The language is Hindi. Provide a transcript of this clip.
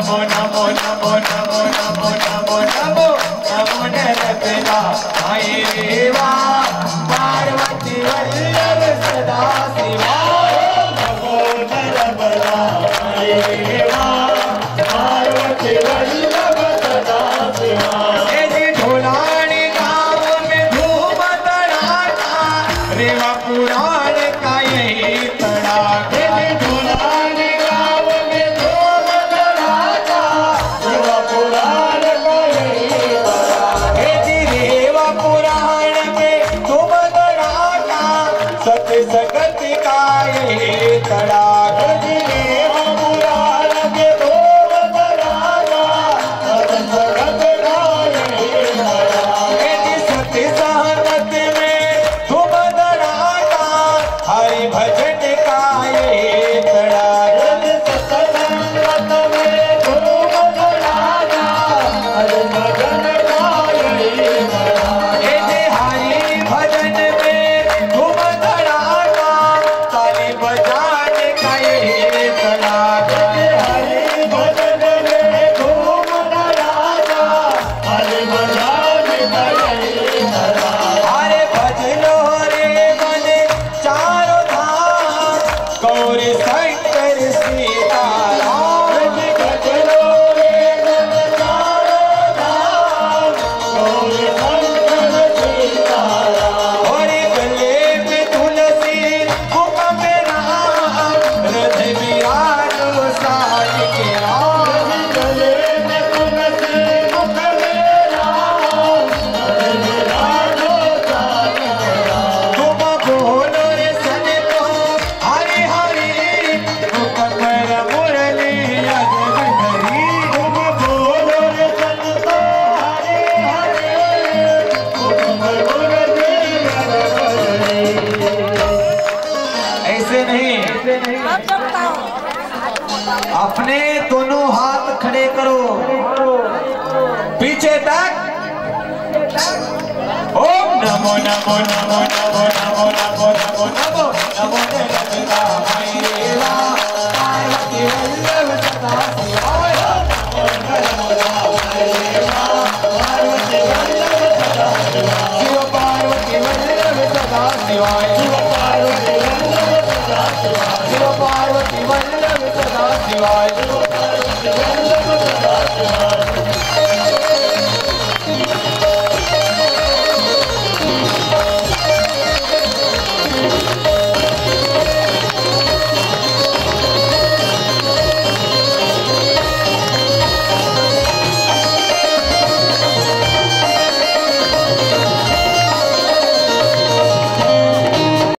नमो नमो नमो नमो नमो नमो नमो नमो नरकला आए देवा पार्वती वल्लभ सदा शिवा नमो नरकला आए देवा पार्वती वल्लभ सदा शिवा ढोलानी गाँव में धूम धड़ाका रेवा पुराण का यही तड़ाका ढोलानी गाँव में धूम धड़ाका रेवा पुराण का यही तड़ाका रेवा पुराण में धूम धड़ाका सत्य जगत का यही तड़ाका रेवा पुराण में धूम धड़ाका सत्य जगत का यही सत्य सहमत में धूम धड़ाका हरि भजन का ये तड़ाका सत्संगत में धूम धड़ाका हरि भजन का ये तड़ाका हरि भजन में धूम धड़ाका ताली बजाने का ये तड़ाका हरि भजन में धूम धड़ाका हरि बजाने का ये अरे भजलो रे मन चारों धाम गौरी शंकर सीताराम भजलो रे मन चारों धाम गौरी शंकर सीताराम और गले में तुलसी मुख में राम हृदय बिराजो साई के राम गले में तुलसी मुख में राम हृदय बिराजो साई के राम तुम बोलो रे सजनो हरि हरि मुख पर मुरली अजगरी तुम बोलो रे सजनो हरि हरि मुख पर मुरली अजगरी ऐसे नहीं अपने दोनों हाथ खड़े करो पीछे तक ओम नमो नमो नमो नमो नमो नमो नमो नमो नमो नरकला आए देवा पार्वती वल्लभ सदा शिवाय नमो नरकला आए देवा पार्वती वल्लभ सदा शिवाय शिव पार्वती वल्लभ सदा शिवाय शिव पार्वती वल्लभ सदा शिवाय शिव पार्वती वल्लभ सदा शिवाय शिव पार्वती वल्लभ सदा शिवाय